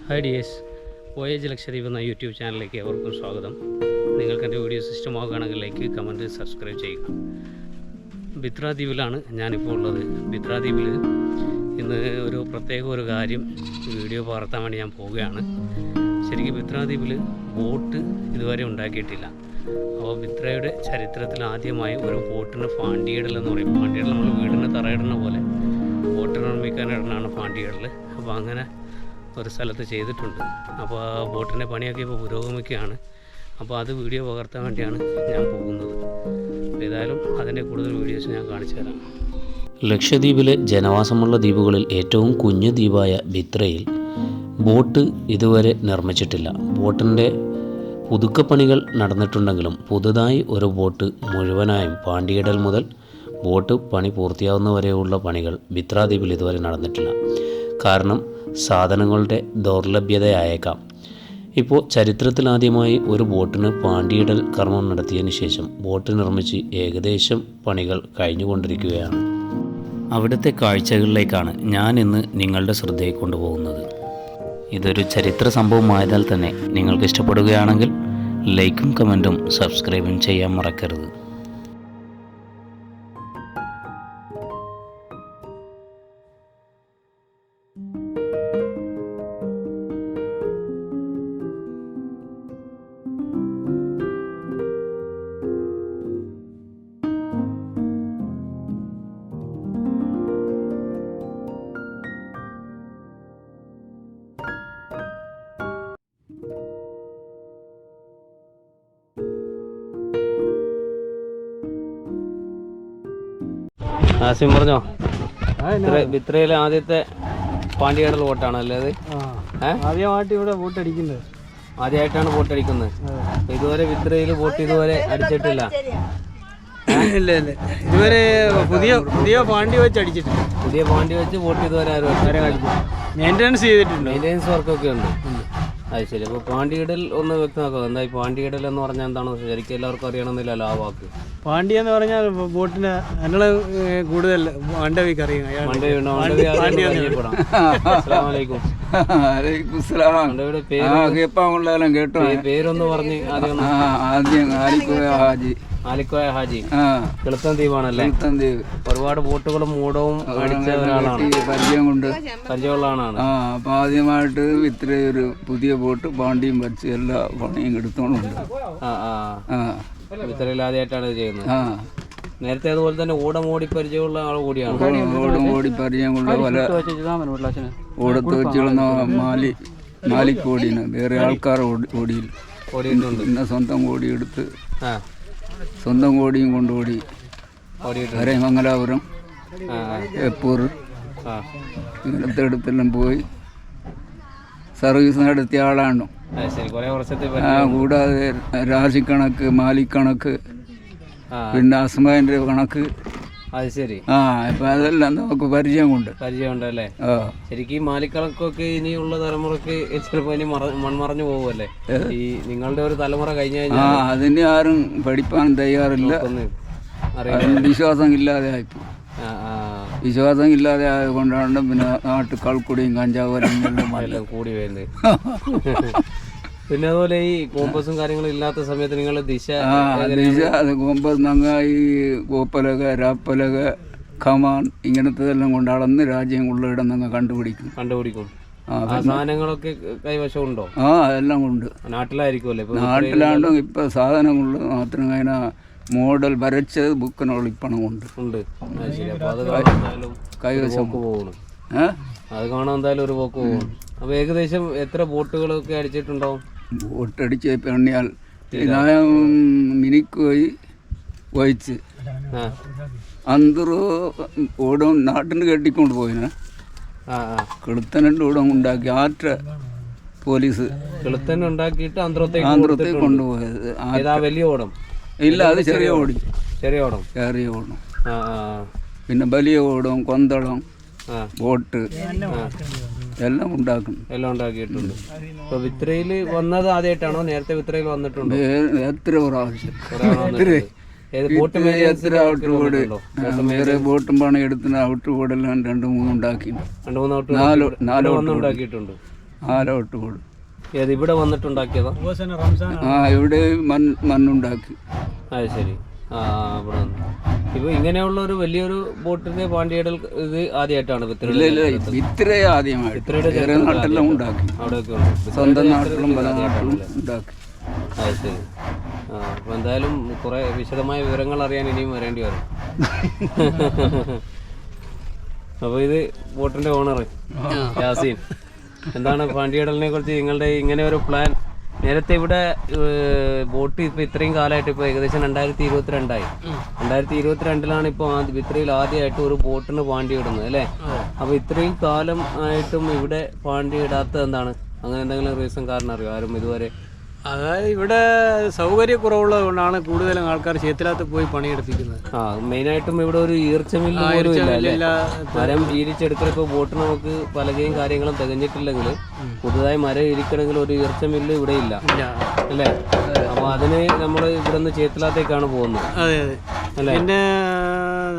Hi dears, voyage Lakshadweep എന്ന YouTube ചാനലിലേക്ക് അവർക്കും സ്വാഗതം. നിങ്ങൾക്ക് എൻ്റെ വീഡിയോസ് ഇഷ്ടമാവുകയാണെങ്കിൽ ലൈക്ക്, കമൻറ്റ്, സബ്സ്ക്രൈബ് ചെയ്യുക. ബിത്ര ദ്വീപിലാണ് ഞാനിപ്പോൾ ഉള്ളത്. ബിത്ര ദ്വീപിൽ ഇന്ന് ഒരു കാര്യം വീഡിയോ പകർത്താൻ വേണ്ടി ഞാൻ പോവുകയാണ്. ശരിക്കും ബിത്ര ദ്വീപിൽ ബോട്ട് ഇതുവരെ ഉണ്ടാക്കിയിട്ടില്ല. അപ്പോൾ ബിത്രയുടെ ചരിത്രത്തിൽ ആദ്യമായി ഒരു ബോട്ടിന് പാണ്ടിയിടൽ എന്ന് പറയും. പാണ്ടിയിടൽ നമ്മൾ വീടിന് തറയിടുന്ന പോലെ ബോട്ട് നിർമ്മിക്കാനിടുന്നതാണ് പാണ്ടിയിടൽ. അപ്പോൾ അങ്ങനെ ഒരു സ്ഥലത്ത് ചെയ്തിട്ടുണ്ട്. അപ്പോൾ ആ ബോട്ടിൻ്റെ പണിയൊക്കെ ഇപ്പോൾ പുരോഗമിക്കുകയാണ്. അപ്പോൾ അത് വീഡിയോ പകർത്താൻ വേണ്ടിയാണ് ഞാൻ പോകുന്നത്. ഏതായാലും അതിൻ്റെ കൂടുതൽ വീഡിയോസ് ഞാൻ കാണിച്ചു തരാം. ലക്ഷദ്വീപിലെ ജനവാസമുള്ള ദ്വീപുകളിൽ ഏറ്റവും കുഞ്ഞു ദ്വീപായ ബിത്രയിൽ ബോട്ട് ഇതുവരെ നിർമ്മിച്ചിട്ടില്ല. ബോട്ടിൻ്റെ പുതുക്കപ്പണികൾ നടന്നിട്ടുണ്ടെങ്കിലും പുതുതായി ഒരു ബോട്ട് മുഴുവനായും പാണ്ടിയിടൽ മുതൽ ബോട്ട് പണി പൂർത്തിയാവുന്നവരെയുള്ള പണികൾ ബിത്ര ദ്വീപിൽ ഇതുവരെ നടന്നിട്ടില്ല. കാരണം സാധനങ്ങളുടെ ദൗർലഭ്യതയായേക്കാം. ഇപ്പോൾ ചരിത്രത്തിലാദ്യമായി ഒരു ബോട്ടിന് പാണ്ടിയിടൽ കർമ്മം നടത്തിയതിന് ശേഷം ബോട്ട് നിർമ്മിച്ച് ഏകദേശം പണികൾ കഴിഞ്ഞുകൊണ്ടിരിക്കുകയാണ്. അവിടുത്തെ കാഴ്ചകളിലേക്കാണ് ഞാൻ ഇന്ന് നിങ്ങളുടെ ശ്രദ്ധയെ കൊണ്ടുപോകുന്നത്. ഇതൊരു ചരിത്ര സംഭവമായതാൽ തന്നെ നിങ്ങൾക്ക് ഇഷ്ടപ്പെടുകയാണെങ്കിൽ ലൈക്കും കമൻറ്റും സബ്സ്ക്രൈബും ചെയ്യാൻ മറക്കരുത്. ആസിം പറഞ്ഞോ, ബിത്രയിലെ ആദ്യത്തെ പാണ്ടിയാടൽ ബോട്ടാണ് അല്ലേ അത്? ആദ്യമായിട്ട് ഇവിടെ ബോട്ട് അടിക്കുന്നത്. ആദ്യമായിട്ടാണ് ബോട്ട് അടിക്കുന്നത്. ഇതുവരെ ബിത്രയിൽ ബോട്ട് ഇതുവരെ അടിച്ചിട്ടില്ല. ഇല്ല ഇല്ല, ഇതുവരെ പുതിയ പാണ്ടി വെച്ച് അടിച്ചിട്ടില്ല. പുതിയ പാണ്ടി വെച്ച് ബോട്ട് ഇതുവരെ ആരും മെയിൻ്റെനൻസ് ചെയ്തിട്ടുണ്ട്. മെയിൻ്റെനൻസ് വർക്കൊക്കെ ഉണ്ട്. അത് ശരി. അപ്പോൾ പാണ്ടിയിടൽ ഒന്ന് വ്യക്തമാക്കുക. എന്താ ഈ പാണ്ടിയിടൽ എന്ന് പറഞ്ഞാൽ എന്താണോ? ശരിക്കും എല്ലാവർക്കും അറിയണമെന്നില്ലല്ലോ ആ വാക്ക്. പാണ്ടി എന്ന് പറഞ്ഞാൽ ബോട്ടിന് ഞങ്ങള് കൂടുതൽ മണ്ടവിക്ക് അറിയാം. പേരൊന്ന് പറഞ്ഞ് ആലിക്കോയ ഹാജി. കിളുത്തൻ ദ്വീപാണല്ലേ? ഒരുപാട് ബോട്ടുകളും മൂടവും അടിച്ച ഒരാളാണ്, പരിചയമുള്ള ആളാണ്. അപ്പൊ ആദ്യമായിട്ട് ഇത്രയും ഒരു പുതിയ ബോട്ട് പാണ്ടിയും വച്ച് എല്ലാ പണിയും എടുത്തോണ്ടുണ്ട്. ഇത്രയിൽ ആദ്യമായിട്ടാണ് ഇത് ചെയ്യുന്നത്. നേരത്തെ അതുപോലെ തന്നെ ഓടി പരിചയമുള്ള ആൾ കൂടിയാണ്. ഓടി പരിചയമുള്ള പല ഓടത്ത് വെച്ചുള്ള മാലിക്കോടിന് വേറെ ആൾക്കാർ ഓടിയിട്ടുണ്ട്. പിന്നെ സ്വന്തം കോടി എടുത്ത് സ്വന്തം കോടിയും കൊണ്ടോടി മംഗലാപുരം, എപ്പൂർ ഇങ്ങനത്തെ ഇടത്തെല്ലാം പോയി സർവീസ് നടത്തിയ ആളാണ്. കൂടാതെ രാശിക്കണക്ക്, മാലിക്കണക്ക്, പിന്നെ അസ്മാന്റെ കണക്ക്. അത് ശരി. ഇപ്പൊ അതെല്ലാം നമുക്ക് പരിചയമുണ്ടല്ലേ? ശരിക്കും മാലിക്കണക്കൊക്കെ ഇനിയുള്ള തലമുറക്ക് ചിലപ്പോ ഇനി മൺമറഞ്ഞു പോകുമല്ലേ? ഈ നിങ്ങളുടെ ഒരു തലമുറ കഴിഞ്ഞു കഴിഞ്ഞാൽ അതിന് ആരും പഠിപ്പാൻ തയ്യാറില്ല. വിശ്വാസം ഇല്ലാതെ ആയിപ്പോ. വിശ്വാസം ഇല്ലാതെ ആയതുകൊണ്ടാണ് പിന്നെ നാട്ടിൽ കളക്കുടിയും കഞ്ചാവെല്ലാം കൂടി വരുന്നത്. പിന്നെ അതുപോലെ ഈ കോമ്പസും കാര്യങ്ങളും ഇല്ലാത്ത സമയത്ത് നിങ്ങൾ ദിശ കോമ്പസ് നങ്ങായി, കോപ്പലക, രാപ്പലക, ഖമാൻ ഇങ്ങനത്തെല്ലാം കൊണ്ട് അളന്ന് രാജ്യങ്ങളിലിടം ഞങ്ങൾ കണ്ടുപിടിക്കും. സാധനങ്ങളൊക്കെ കൈവശം ഉണ്ടോ? അതെല്ലാം ഉണ്ട്. നാട്ടിലായിരിക്കുമല്ലേ? നാട്ടിലാണ്ട് ഇപ്പൊ സാധനങ്ങൾ മാത്രം അതിനെ മോഡൽ വരച്ചത് ബുക്കിനുള്ള ഇപ്പണം ഉണ്ട്. കൈവശം പോകണം. അത് കാണാൻ എന്തായാലും ഒരു പോക്ക് പോകണം. അപ്പൊ ഏകദേശം എത്ര ബോട്ടുകളൊക്കെ അടിച്ചിട്ടുണ്ടാവും? ബോട്ട് അടിച്ച് പെണ്ണിയാൽ മിനിക്കോയി വഹിച്ച് അന്തറോ ഓടം നാട്ടിന് കെട്ടിക്കൊണ്ട് പോയിന്. കിളുത്തനുണ്ട് ഓടം ഉണ്ടാക്കി ആറ്റ പോലീസ് കിളുത്തൻ ഉണ്ടാക്കിയിട്ട് ആന്ധ്രത്തേക്ക് കൊണ്ടുപോയത്. വലിയ ഓടം ഇല്ല, അത് ചെറിയ ഓടി. ചെറിയ ഓടം. പിന്നെ വലിയ ഓടം, കൊന്തളം, ബോട്ട് എല്ലാം ഉണ്ടാക്കിയിട്ടുണ്ട്. ഇപ്പൊ ബിത്രയില് വന്നത് ആദ്യമായിട്ടാണോ? നേരത്തെ ബിത്രയിൽ വന്നിട്ടുണ്ടോ? എത്ര പ്രാവശ്യം എത്ര ഔട്ട്ബോർഡ് വേറെ ബോട്ടും പണം എടുത്തിന് ഔട്ട്ബോർഡെല്ലാം 2-3 ഉണ്ടാക്കി. 4 ഉണ്ടാക്കിയിട്ടുണ്ട്. ആലോട്ട് കൂടും. ഏത് ഇവിടെ വന്നിട്ടുണ്ടാക്കിയതാ? ഇവിടെ മണ്ണുണ്ടാക്കി. അത് ശരി. ഇവിടെ ഇപ്പോൾ ഇങ്ങനെയുള്ള ഒരു വലിയൊരു ബോട്ടിന്റെ പാണ്ടിയിടൽ ഇത് ആദ്യമായിട്ടാണ് ഇത്ര ആദ്യമായിട്ട് വേറെ നാട്ടിലെല്ലാം ഉണ്ടാക്കി, അവിടെയൊക്കെ ഉണ്ട്, സ്വന്തം നാട്ടിലും പല നാട്ടിലും ഉണ്ടാക്കി. അത് ശരി. അപ്പോൾ എന്തായാലും കുറേ വിശദമായ വിവരങ്ങൾ അറിയാൻ ഇനിയും വരേണ്ടി വരും. അപ്പോൾ ഇത് ബോട്ടിന്റെ ഓണർ യാസീൻ. എന്താണ് പാണ്ടിയിടലിനെ കുറിച്ച് നിങ്ങളുടെ ഇങ്ങനെ ഒരു പ്ലാൻ? നേരത്തെ ഇവിടെ ബോട്ട് ഇപ്പോൾ ഇത്രയും കാലമായിട്ട് ഇപ്പോൾ ഏകദേശം 2022 2022 ഇപ്പോൾ ബിത്രയിൽ ആദ്യമായിട്ട് ഒരു ബോട്ടിന് പാണ്ടി ഇടുന്നത് അല്ലേ? അപ്പോൾ ഇത്രയും കാലം ആയിട്ടും ഇവിടെ പാണ്ടി ഇടാത്തത് എന്താണ്? അങ്ങനെ എന്തെങ്കിലും റീസൺ കാരണം അറിയോ ആരും ഇതുവരെ? അതായത് ഇവിടെ സൗകര്യക്കുറവുള്ളത് കൊണ്ടാണ് കൂടുതലും ആൾക്കാർ ചേത്തിനകത്ത് പോയി പണിയെടുപ്പിക്കുന്നത്. മെയിനായിട്ടും ഇവിടെ ഒരു ഈർച്ചമില്ല പോലും ഇല്ല. മരം ഇരിച്ചെടുക്കൽ ഇപ്പോൾ ബോട്ട് നമുക്ക് പലകയും കാര്യങ്ങളും തികഞ്ഞിട്ടില്ലെങ്കിൽ പുതുതായി മരം ഇരിക്കണമെങ്കിൽ ഒരു ഈർച്ചമില്ല ഇവിടെ ഇല്ല അല്ലേ? അപ്പോൾ അതിന് നമ്മൾ ഇവിടെ നിന്ന് ചേത്തിനകത്തേക്കാണ് പോകുന്നത്. അതെ അതെ അല്ലേ? പിന്നെ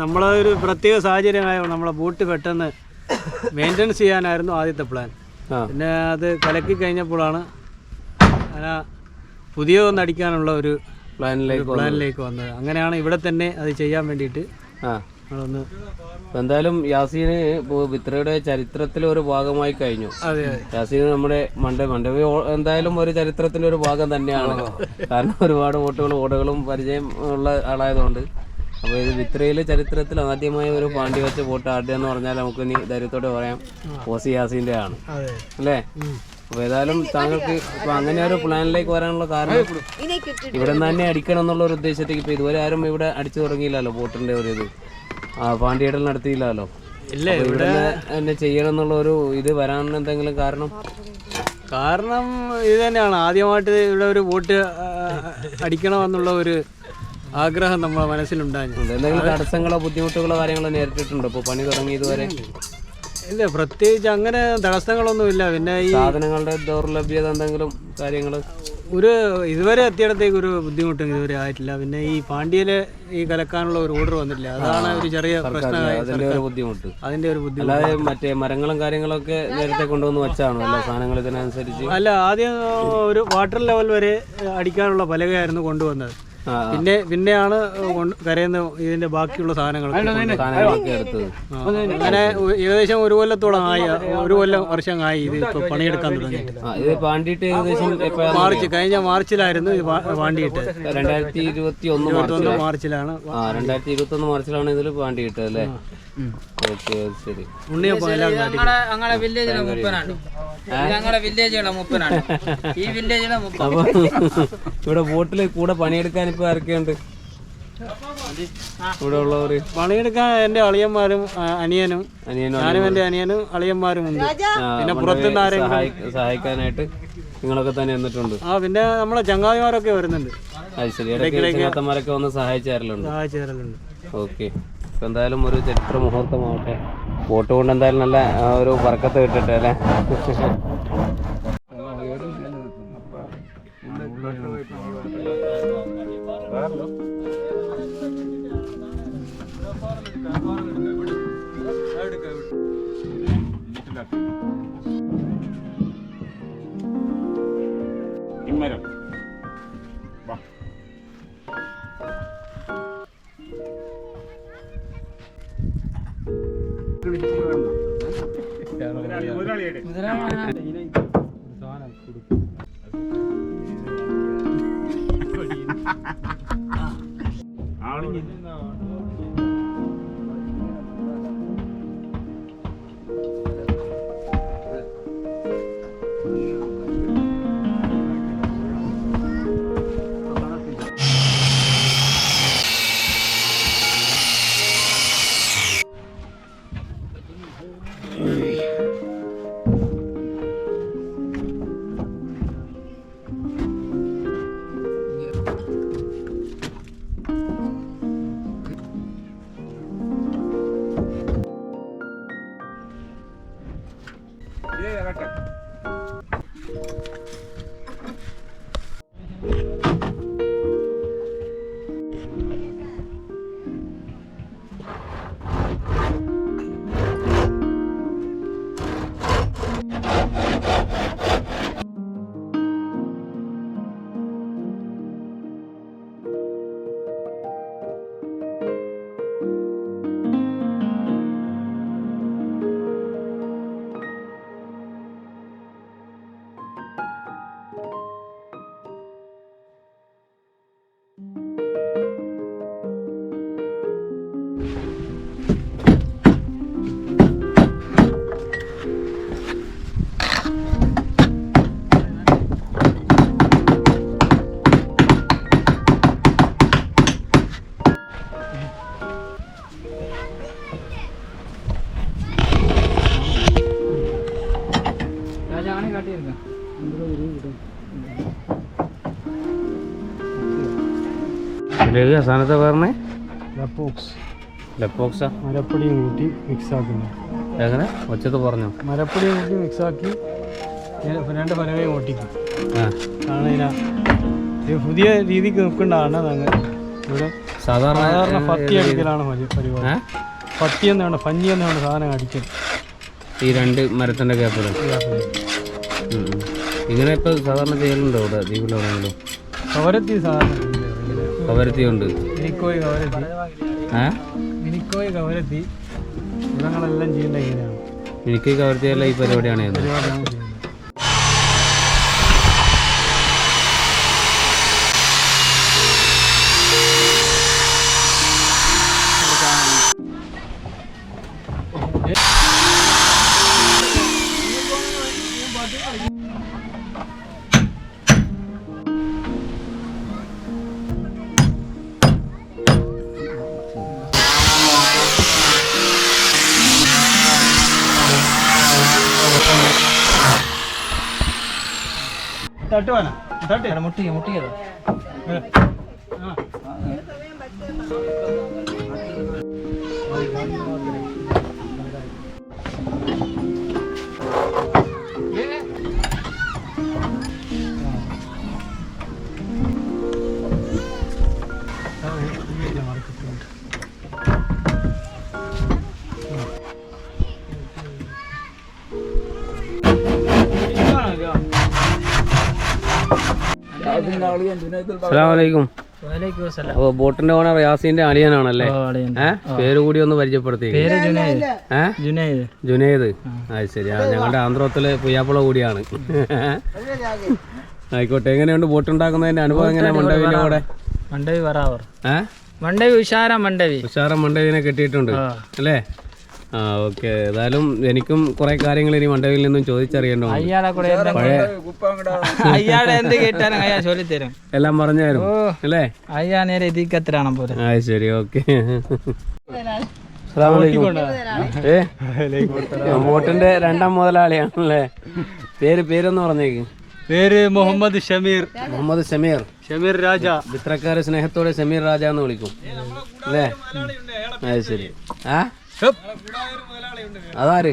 നമ്മളെ ഒരു പ്രത്യേക സാഹചര്യമായ നമ്മളെ ബോട്ട് പെട്ടെന്ന് മെയിൻ്റനൻസ് ചെയ്യാനായിരുന്നു ആദ്യത്തെ പ്ലാൻ. പിന്നെ അത് കലക്കി കഴിഞ്ഞപ്പോഴാണ് പുതിയ ഒന്ന് അടിക്കാനുള്ള ഒരു പ്ലാനിലേക്ക് വന്നത്. അങ്ങനെയാണ് ഇവിടെ തന്നെ അത് ചെയ്യാൻ വേണ്ടിയിട്ട് നമ്മളൊന്ന്. എന്തായാലും യാസീന് ബിത്രയുടെ ചരിത്രത്തിലെ ഒരു ഭാഗമായി കഴിഞ്ഞു. യാസീന് നമ്മുടെ മണ്ഡപി എന്തായാലും ഒരു ചരിത്രത്തിന്റെ ഒരു ഭാഗം തന്നെയാണ്. കാരണം ഒരുപാട് ഓടുകളും പരിചയം ഉള്ള ആളായതുകൊണ്ട്. അപ്പോൾ ഇത് ബിത്രയിലെ ചരിത്രത്തിൽ ആദ്യമായി ഒരു പാണ്ടി വെച്ച ബോട്ട് ആദ്യം പറഞ്ഞാൽ നമുക്ക് ഇനി ധൈര്യത്തോടെ പറയാം ഓസി യാസീൻ്റെ ആണ് അല്ലേ? അപ്പോൾ ഏതായാലും താങ്കൾക്ക് ഇപ്പോൾ അങ്ങനെ ഒരു പ്ലാനിലേക്ക് വരാനുള്ള കാരണം ഇവിടെ നിന്ന് തന്നെ അടിക്കണം എന്നുള്ള ഒരു ഉദ്ദേശത്തേക്ക് ഇപ്പോൾ ഇതുവരെ ആരും ഇവിടെ അടിച്ചു തുടങ്ങിയില്ലല്ലോ ബോട്ടിൻ്റെ ഒരു ഇത് പാണ്ടിയിടൽ നടത്തിയില്ലല്ലോ. ഇവിടെ തന്നെ ചെയ്യണം എന്നുള്ള ഒരു ഇത് വരാൻ എന്തെങ്കിലും കാരണം ഇത് തന്നെയാണ്. ആദ്യമായിട്ട് ഇവിടെ ഒരു ബോട്ട് അടിക്കണമെന്നുള്ള ഒരു ആഗ്രഹം നമ്മളെ മനസ്സിലുണ്ടായിരുന്നു. എന്തെങ്കിലും തടസ്സങ്ങളോ ബുദ്ധിമുട്ടുകളോ കാര്യങ്ങളോ നേരിട്ടിട്ടുണ്ടോ ഇപ്പോൾ പണി തുടങ്ങി ഇതുവരെ? ഇല്ല, പ്രത്യേകിച്ച് അങ്ങനെ തടസ്സങ്ങളൊന്നുമില്ല. പിന്നെ ഈ സാധനങ്ങളുടെ ദൗർലഭ്യത എന്തെങ്കിലും കാര്യങ്ങൾ ഇതുവരെ എത്തിയിടത്തേക്ക് ഒരു ബുദ്ധിമുട്ടും ഇതുവരെ ആയിട്ടില്ല. പിന്നെ ഈ പാണ്ടിയില് ഈ കലക്കാനുള്ള ഒരു ഓർഡർ വന്നിട്ടില്ല, അതാണ് ഒരു ചെറിയ പ്രശ്നമായി. അതിന്റെ ഒരു ബുദ്ധിമുട്ട്. അല്ലാതെ മറ്റേ മരങ്ങളും കാര്യങ്ങളൊക്കെ നേരത്തെ കൊണ്ടുവന്ന് വെച്ചാണോ എല്ലാ സാധനങ്ങൾ ഇതിനനുസരിച്ച്? അല്ല, ആദ്യം ഒരു വാട്ടർ ലെവൽ വരെ അടിക്കാനുള്ള പലകയായിരുന്നു കൊണ്ടുവന്നത്. പിന്നെയാണ് കരയുന്ന ഇതിന്റെ ബാക്കിയുള്ള സാധനങ്ങളൊക്കെ എടുത്തത്. അങ്ങനെ ഏകദേശം ഒരു വർഷം ആയി ഇത് ഇപ്പൊ പണിയെടുക്കാൻ തുടങ്ങിയിട്ട്. കഴിഞ്ഞ മാർച്ചിലായിരുന്നു ഇത് പാണ്ടിയിട്ട്. 2021 മാർച്ചിലാണ്. 2021 മാർച്ചിലാണ് ഇതിൽ പാണ്ടിയിട്ടത് അല്ലേ? ശരി. ഞങ്ങളുടെ വില്ലേജിലെ മുപ്പനാണ്. ഈ വില്ലേജിലെ ഇവിടെ ബോട്ടിൽ കൂടെ പണിയെടുക്കാൻ ഇപ്പൊ ആരൊക്കെയുണ്ട് ഇവിടെ ഉള്ളവര്? പണിയെടുക്കാൻ എന്റെ അളിയന്മാരും ഞാനും എന്റെ അനിയനും അളിയന്മാരും ഉണ്ട്. പിന്നെ പുറത്തുനിന്ന് ആരെങ്കിലും സഹായിക്കാനായിട്ട് നിങ്ങളൊക്കെ തന്നെ എന്നിട്ടുണ്ട്? പിന്നെ നമ്മളെ ചങ്ങാതിമാരൊക്കെ വരുന്നുണ്ട്. അത് ശരി. ഇടയ്ക്ക് വന്ന് സഹായിച്ചാറുണ്ട്. ഓക്കെ. എന്തായാലും ഒരു ചരിത്ര മുഹൂർത്തമാവട്ടെ. ബോട്ട് കൊണ്ട് എന്തായാലും നല്ല ഒരു പറക്കത്ത് കിട്ടട്ടെ അല്ലേ? ഇതിലേക്ക് അവസാനത്തെ പറഞ്ഞേ ലപ്പോക്സ് മരപ്പൊടിയും കൂട്ടി മിക്സ് ആക്കുന്നു. എങ്ങനെ ഒച്ചത്ത് പറഞ്ഞു? മരപ്പൊടിയും കൂട്ടി മിക്സ് ആക്കി 2 പലകയും ഒട്ടിക്കും. ആണ് ഇതിന് പുതിയ രീതിക്ക് നിൽക്കേണ്ടതാണ്. ഞങ്ങൾ ഇവിടെ സാധാരണ പത്തി അടിക്കലാണ് പരിപാടി. പത്തി എന്നാണ് പഞ്ഞി എന്നാണ് സാധനം അടിക്കൽ. ഈ 2 മരത്തിൻ്റെ ഗ്യാപ്പിൽ ഇങ്ങനെ ഇപ്പോൾ സാധാരണ ചെയ്യലുണ്ടോ ഇവിടെ ദ്വീപിലെവിടെയെങ്കിലും? കവരത്തി സാധാരണ കവരത്തി ഉണ്ട്. മിനിക്കോയ് കവരത്തി ഇവിടങ്ങളെല്ലാം ചെയ്യേണ്ട ഇങ്ങനെയാണ്. എനിക്ക് കവരത്തിയല്ല ഈ പരിപാടിയാണ് ചെയ്യുന്നത്. മുട്ടിയതാ. അസ്സലാമലൈക്കും. അപ്പോൾ ബോട്ടിന്റെ ഓണർ യാസീന്റെ അളിയനാണല്ലേ? പേര് കൂടി ഒന്ന് പരിചയപ്പെടുത്തി. ജുനൈദ്. അത് ശരി. ഞങ്ങളുടെ ആന്ധ്രത്തിലെ പുയ്യാപ്പുള കൂടിയാണ്. ആയിക്കോട്ടെ. എങ്ങനെയുണ്ട് ബോട്ട് ഉണ്ടാക്കുന്നതിന്റെ അനുഭവം? എങ്ങനെയാ മണ്ടവിന്റെ കൂടെ? ഉഷാരം മണ്ടവിനെ കെട്ടിയിട്ടുണ്ട് അല്ലേ? ആ ഓക്കെ. ഏതായാലും എനിക്കും കുറെ കാര്യങ്ങൾ ഇനി മണ്ടവിൽ നിന്നും ചോദിച്ചറിയണ്ടോ? എല്ലാം പറഞ്ഞായിരുന്നു അല്ലേ? ശരി. ഓക്കെ. ബോട്ടിന്റെ 2ാം മുതലാളിയാണല്ലേ? പേരൊന്ന് പറഞ്ഞേക്ക്. പേര് മുഹമ്മദ് ഷമീർ. ഷമീർ രാജ. ഇത്രക്കാരെ സ്നേഹത്തോടെ ഷമീർ രാജ എന്ന് വിളിക്കും അല്ലേ? അത് ശരി. അതാര്?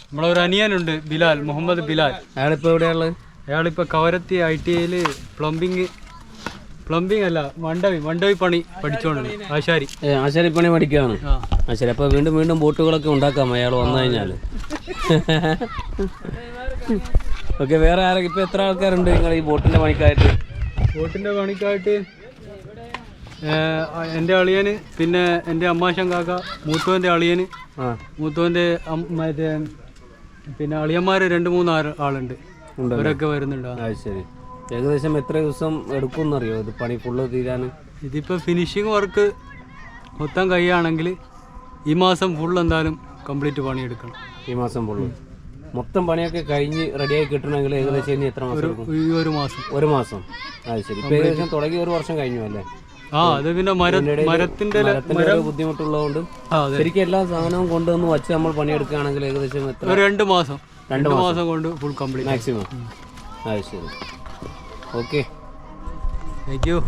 നമ്മളൊരു അനിയനുണ്ട്, ബിലാൽ, മുഹമ്മദ് ബിലാൽ. അയാളിപ്പോ എവിടെയുള്ളത്? അയാളിപ്പോ കവരത്തി ITIയിൽ പ്ലംബിംഗ് അല്ല മണ്ടവി പണി പഠിച്ചോണ്ട് ആശാരി പണി പഠിക്കുകയാണ്. ശരി. അപ്പൊ വീണ്ടും ബോട്ടുകളൊക്കെ ഉണ്ടാക്കാം അയാൾ വന്നു കഴിഞ്ഞാല്. ഓക്കെ. വേറെ ആരൊക്കെ ഇപ്പൊ എത്ര ആൾക്കാരുണ്ട് നിങ്ങൾ ഈ ബോട്ടിന്റെ പണിക്കായിട്ട്? എൻ്റെ അളിയന്, പിന്നെ എൻ്റെ അമ്മാശൻ കാക്ക, മൂത്തോൻ്റെ അളിയന്, മൂത്തോൻ്റെ മറ്റേ പിന്നെ അളിയന്മാർ 2-3 ആളുണ്ട്. അവരൊക്കെ വരുന്നുണ്ട്. ശരി. ഏകദേശം എത്ര ദിവസം എടുക്കുമെന്നറിയോ ഇത് പണി ഫുള്ള് തീരാൻ? ഇതിപ്പോൾ ഫിനിഷിങ് വർക്ക് മൊത്തം കഴിയുകയാണെങ്കിൽ ഈ മാസം ഫുൾ എന്തായാലും കംപ്ലീറ്റ് പണിയെടുക്കണം. ഈ മാസം ഫുള്ള് മൊത്തം പണിയൊക്കെ കഴിഞ്ഞ് റെഡിയായി കിട്ടണമെങ്കിൽ ഏകദേശം ഇനി എത്ര മാസം? ഒരു മാസം. അത് ശരി. ഇപ്പം ഏകദേശം തുടങ്ങി 1 വർഷം കഴിഞ്ഞു അല്ലേ? അത് പിന്നെ മരത്തിന്റെ ബുദ്ധിമുട്ടുള്ളതുകൊണ്ട് ശരിക്കും എല്ലാ സാധനവും കൊണ്ടുവന്ന് വച്ച് നമ്മൾ പണിയെടുക്കുകയാണെങ്കിൽ ഏകദേശം 2 മാസം കൊണ്ട് ഫുൾ കംപ്ലീറ്റ് മാക്സിമം. അത് ശരി. ഓക്കെ. Thank you.